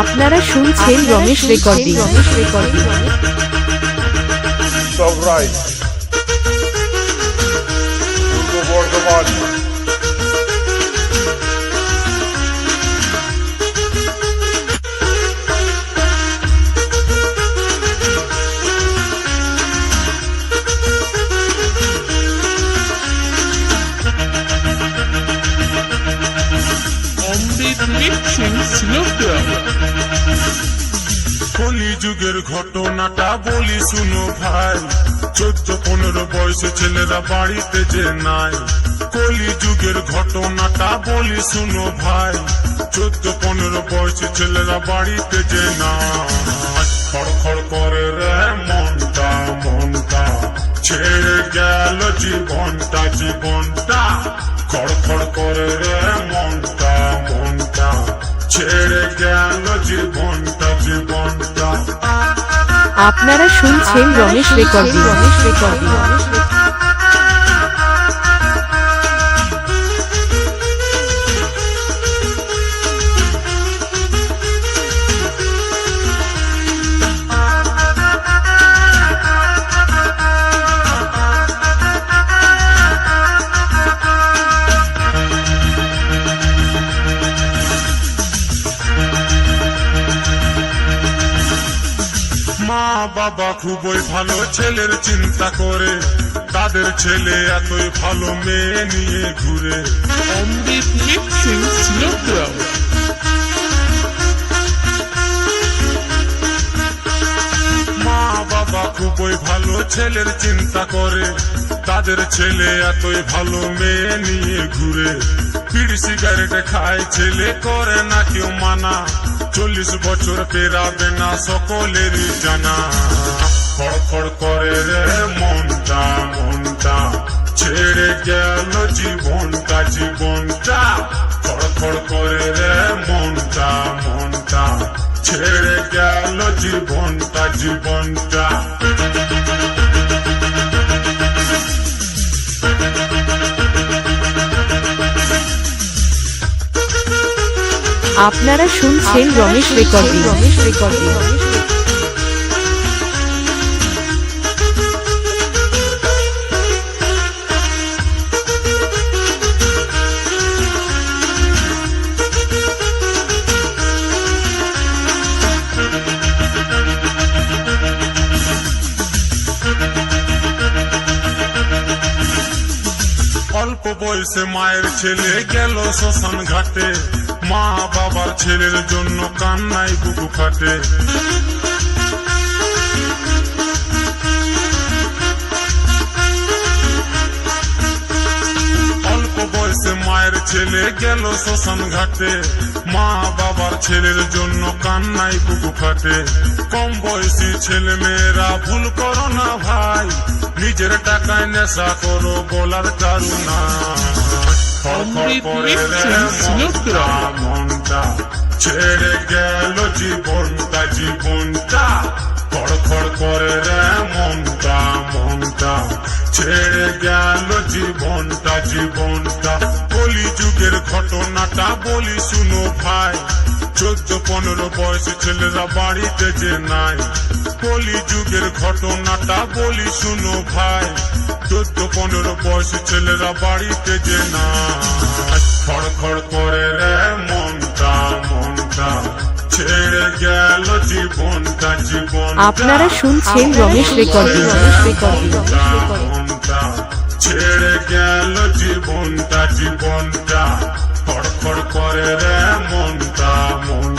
আপনারা শুনছেন রমেশ রেকর্ডিং। সবরাই পূর্ব বর্ধমান কলি যুগের ঘটনাটা বলি শুনো ভাই, 14-15 বয়সে ছেলেরা বাড়িতে যে নাই। কলি যুগের ঘটনাটা বলি শুনো ভাই, 14-15 বয়সে ছেলেরা বাড়িতে যে নাই। খড়খড় করে রে মনটা মনটা, ছেড়ে গেল জীবনটা জীবনটা। খড়খড় করে রে মনটা মনটা, ছেড়ে গেল জীবনটা জীবনটা। আপনারা শুনছেন রমেশ রেকর্ডিং। মা বাবা খুবই ভালো ছেলের চিন্তা করে, তাদের ছেলে এতই ভালো মেয়ে নিয়ে ঘুরে। মা বাবা খুবই ভালো ছেলের চিন্তা করে, তাদের ছেলে এতই ভালো মেয়ে নিয়ে ঘুরে। বিড়ি সিগারেট খায় ছেলে, করে না কেউ মানা, 40 বছর পেরাবে না সকলেরই জানা। খড়খড় করে রে মনটা মনটা, ছেড়ে গেল জীবনটা জীবনটা। খড়খড় করে রে মনটা মনটা, ছেড়ে গেল জীবনটা জীবনটা। আপনারা শুনছেন রমেশ রেকর্ডিং। অল্প বয়সে মায়ের ছেলে গেল শ্মশান ঘাটে, মা বাবার ছেলের জন্য কান্নায় বুকু ফাটে। অল্প বয়সে মায়ের ছেলে গেল শ্মশান ঘাটে, মা বাবার ছেলের জন্য কান্নায় বুকু ফাটে। কম বয়সী ছেলে মেয়েরা ভুল করো না ভাই, নিজের টাকায় নেশা করো বলার কারুনা। খড়খড় করে রে মনটা মনটা, ছেড়ে গেল জীবনটা জীবনটা। খড়খড় করে রে মনটা মনটা, ছেড়ে গেল জীবনটা জীবনটা। কলি যুগের ঘটনাটা বলি শুনো ভাই, 14-15 বয়সে ছেলেরা বাড়িতে যে নাই। কলি যুগের ঘটনাটা বলি শুনো ভাই, 14-15 বয়সে ছেলেরা বাড়িতে যে নাই। খড়খড় করে রে মনটা মনটা, ছেড়ে গেল জীবনটা জীবনটা। আপনারা শুনছেন রমেশ রেকর্ডিং। মনটা ছেড়ে গেল জীবনটা জীবনটা। খড়খড় করে রে মনটা মন